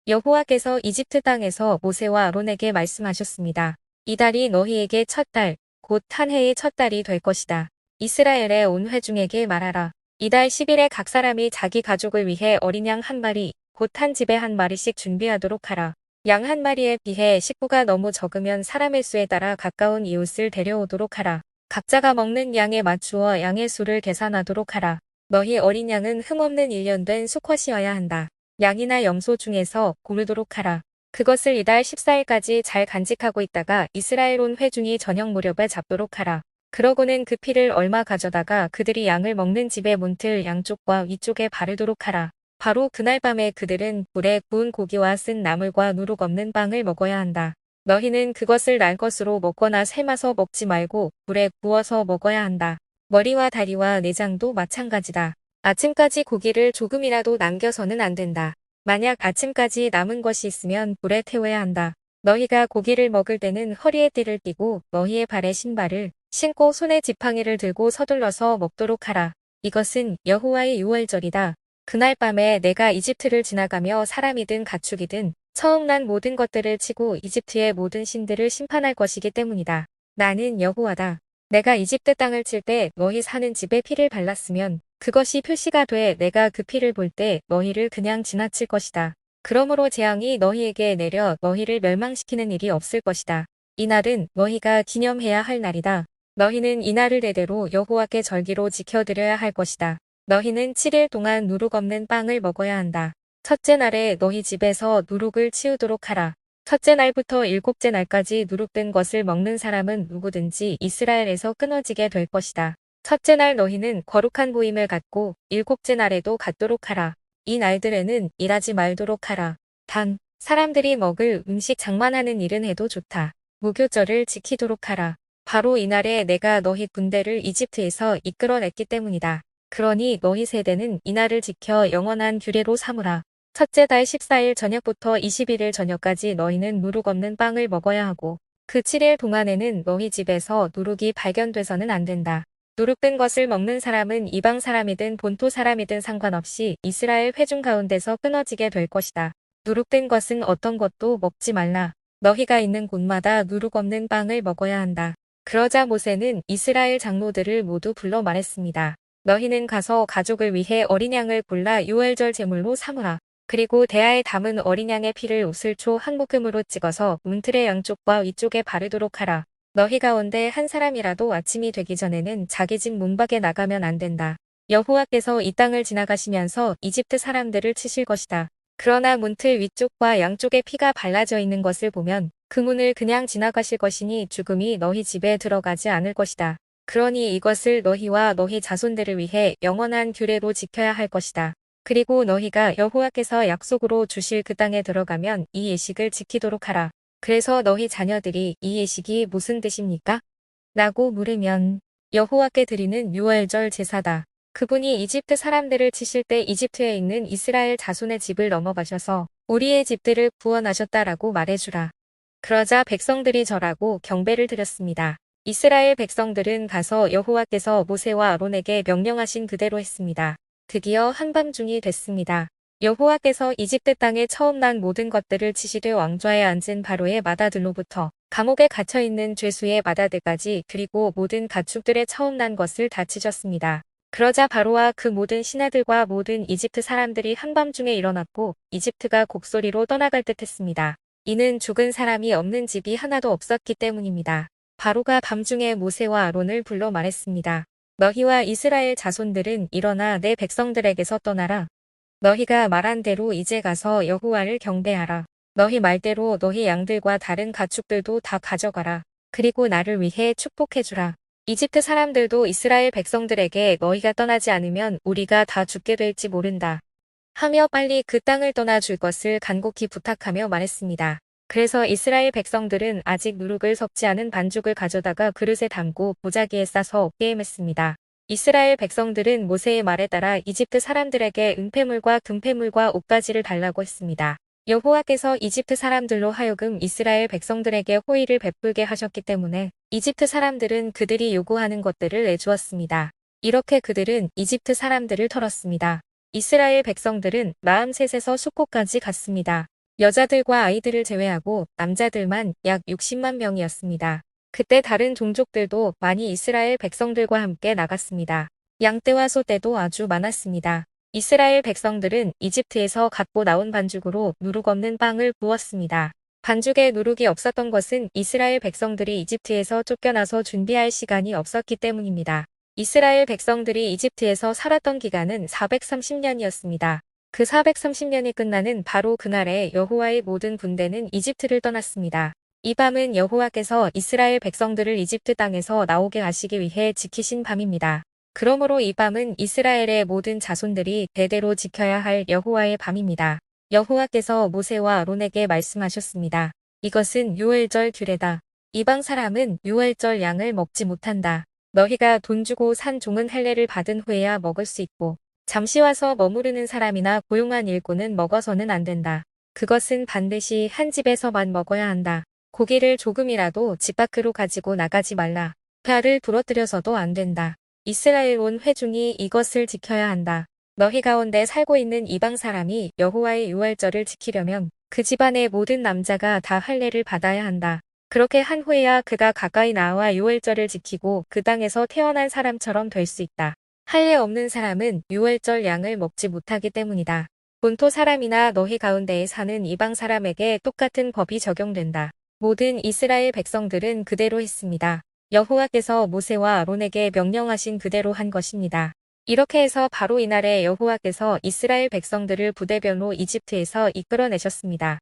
여호와께서 이집트 땅에서 모세와 아론에게 말씀하셨습니다. 이 달이 너희에게 첫 달, 곧 한 해의 첫 달이 될 것이다. 이스라엘의 온 회중에게 말하라. 이달 10일에 각 사람이 자기 가족을 위해 어린 양 한 마리, 곧 한 집에 한 마리씩 준비하도록 하라. 양 한 마리에 비해 식구가 너무 적으면 사람의 수에 따라 가까운 이웃을 데려오도록 하라. 각자가 먹는 양에 맞추어 양의 수를 계산하도록 하라. 너희 어린 양은 흠없는 1년 된 수컷이어야 한다. 양이나 염소 중에서 고르도록 하라. 그것을 이달 14일까지 잘 간직하고 있다가 이스라엘 온 회중이 저녁 무렵에 잡도록 하라. 그러고는 그 피를 얼마 가져다가 그들이 양을 먹는 집의 문틀 양쪽과 위쪽에 바르도록 하라. 바로 그날 밤에 그들은 불에 구운 고기와 쓴 나물과 누룩 없는 빵을 먹어야 한다. 너희는 그것을 날 것으로 먹거나 삶아서 먹지 말고 불에 구워서 먹어야 한다. 머리와 다리와 내장도 마찬가지다. 아침까지 고기를 조금이라도 남겨서는 안 된다. 만약 아침까지 남은 것이 있으면 불에 태워야 한다. 너희가 고기를 먹을 때는 허리에 띠를 띠고 너희의 발에 신발을 신고 손에 지팡이를 들고 서둘러서 먹도록 하라. 이것은 여호와의 유월절이다. 그날 밤에 내가 이집트를 지나가며 사람이든 가축이든 처음 난 모든 것들을 치고 이집트의 모든 신들을 심판할 것이기 때문이다. 나는 여호와다. 내가 이집트 땅을 칠 때 너희 사는 집에 피를 발랐으면 그것이 표시가 돼 내가 그 피를 볼 때 너희를 그냥 지나칠 것이다. 그러므로 재앙이 너희에게 내려 너희를 멸망시키는 일이 없을 것이다. 이 날은 너희가 기념해야 할 날이다. 너희는 이 날을 대대로 여호와께 절기로 지켜드려야 할 것이다. 너희는 7일 동안 누룩 없는 빵을 먹어야 한다. 첫째 날에 너희 집에서 누룩을 치우도록 하라. 첫째 날부터 일곱째 날까지 누룩된 것을 먹는 사람은 누구든지 이스라엘에서 끊어지게 될 것이다. 첫째 날 너희는 거룩한 모임을 갖고 일곱째 날에도 갖도록 하라. 이 날들에는 일하지 말도록 하라. 단, 사람들이 먹을 음식 장만하는 일은 해도 좋다. 무교절을 지키도록 하라. 바로 이 날에 내가 너희 군대를 이집트에서 이끌어냈기 때문이다. 그러니 너희 세대는 이 날을 지켜 영원한 규례로 삼으라. 첫째 달 14일 저녁부터 21일 저녁까지 너희는 누룩 없는 빵을 먹어야 하고 그 7일 동안에는 너희 집에서 누룩이 발견돼서는 안 된다. 누룩된 것을 먹는 사람은 이방 사람이든 본토 사람이든 상관없이 이스라엘 회중 가운데서 끊어지게 될 것이다. 누룩된 것은 어떤 것도 먹지 말라. 너희가 있는 곳마다 누룩 없는 빵을 먹어야 한다. 그러자 모세는 이스라엘 장로들을 모두 불러 말했습니다. 너희는 가서 가족을 위해 어린 양을 골라 유월절 제물로 삼으라. 그리고 대야에 담은 어린 양의 피를 우슬초 한 묶음으로 찍어서 문틀의 양쪽과 위쪽에 바르도록 하라. 너희 가운데 한 사람이라도 아침이 되기 전에는 자기 집 문 밖에 나가면 안 된다. 여호와께서 이 땅을 지나가시면서 이집트 사람들을 치실 것이다. 그러나 문틀 위쪽과 양쪽에 피가 발라져 있는 것을 보면 그 문을 그냥 지나가실 것이니 죽음이 너희 집에 들어가지 않을 것이다. 그러니 이것을 너희와 너희 자손들을 위해 영원한 규례로 지켜야 할 것이다. 그리고 너희가 여호와께서 약속으로 주실 그 땅에 들어가면 이 예식을 지키도록 하라. 그래서 너희 자녀들이 이 예식이 무슨 뜻입니까? 라고 물으면 여호와께 드리는 유월절 제사다. 그분이 이집트 사람들을 치실 때 이집트에 있는 이스라엘 자손의 집을 넘어가셔서 우리의 집들을 구원하셨다라고 말해주라. 그러자 백성들이 절하고 경배를 드렸습니다. 이스라엘 백성들은 가서 여호와께서 모세와 아론에게 명령하신 그대로 했습니다. 드디어 한밤중이 됐습니다. 여호와께서 이집트 땅에 처음 난 모든 것들을 치시되 왕좌에 앉은 바로의 맏아들로부터 감옥에 갇혀있는 죄수의 맏아들까지 그리고 모든 가축들의 처음 난 것을 다 치셨습니다. 그러자 바로와 그 모든 신하들과 모든 이집트 사람들이 한밤중에 일어났고 이집트가 곡소리로 떠나갈 듯 했습니다. 이는 죽은 사람이 없는 집이 하나도 없었기 때문입니다. 바로가 밤중에 모세와 아론을 불러 말했습니다. 너희와 이스라엘 자손들은 일어나 내 백성들에게서 떠나라. 너희가 말한 대로 이제 가서 여호와를 경배하라. 너희 말대로 너희 양들과 다른 가축들도 다 가져가라. 그리고 나를 위해 축복해주라. 이집트 사람들도 이스라엘 백성들에게 너희가 떠나지 않으면 우리가 다 죽게 될지 모른다. 하며 빨리 그 땅을 떠나줄 것을 간곡히 부탁하며 말했습니다. 그래서 이스라엘 백성들은 아직 누룩을 섞지 않은 반죽을 가져다가 그릇에 담고 보자기에 싸서 어깨에 맸습니다. 이스라엘 백성들은 모세의 말에 따라 이집트 사람들에게 은폐물과 금폐물과 옷가지를 달라고 했습니다. 여호와께서 이집트 사람들로 하여금 이스라엘 백성들에게 호의를 베풀게 하셨기 때문에 이집트 사람들은 그들이 요구하는 것들을 내주었습니다. 이렇게 그들은 이집트 사람들을 털었습니다. 이스라엘 백성들은 마음셋에서 숙고까지 갔습니다. 여자들과 아이들을 제외하고 남자들만 약 60만 명이었습니다. 그때 다른 종족들도 많이 이스라엘 백성들과 함께 나갔습니다. 양떼와 소떼도 아주 많았습니다. 이스라엘 백성들은 이집트에서 갖고 나온 반죽으로 누룩 없는 빵을 구웠습니다. 반죽에 누룩이 없었던 것은 이스라엘 백성들이 이집트에서 쫓겨나서 준비할 시간이 없었기 때문입니다. 이스라엘 백성들이 이집트에서 살았던 기간은 430년이었습니다. 그 430년이 끝나는 바로 그날에 여호와의 모든 군대는 이집트를 떠났습니다. 이 밤은 여호와께서 이스라엘 백성들을 이집트 땅에서 나오게 하시기 위해 지키신 밤입니다. 그러므로 이 밤은 이스라엘의 모든 자손들이 대대로 지켜야 할 여호와의 밤입니다. 여호와께서 모세와 아론에게 말씀하셨습니다. 이것은 유월절 규례다. 이방 사람은 유월절 양을 먹지 못한다. 너희가 돈 주고 산 종은 할례를 받은 후에야 먹을 수 있고 잠시 와서 머무르는 사람이나 고용한 일꾼은 먹어서는 안 된다. 그것은 반드시 한 집에서만 먹어야 한다. 고기를 조금이라도 집 밖으로 가지고 나가지 말라. 벼를 부러뜨려서도 안 된다. 이스라엘 온 회중이 이것을 지켜야 한다. 너희 가운데 살고 있는 이방 사람이 여호와의 유월절을 지키려면 그 집안의 모든 남자가 다 할례를 받아야 한다. 그렇게 한 후에야 그가 가까이 나와 유월절을 지키고 그 땅에서 태어난 사람처럼 될 수 있다. 할례 없는 사람은 유월절 양을 먹지 못하기 때문이다. 본토 사람이나 너희 가운데에 사는 이방 사람에게 똑같은 법이 적용된다. 모든 이스라엘 백성들은 그대로 했습니다. 여호와께서 모세와 아론에게 명령하신 그대로 한 것입니다. 이렇게 해서 바로 이날에 여호와께서 이스라엘 백성들을 부대변로 이집트에서 이끌어내셨습니다.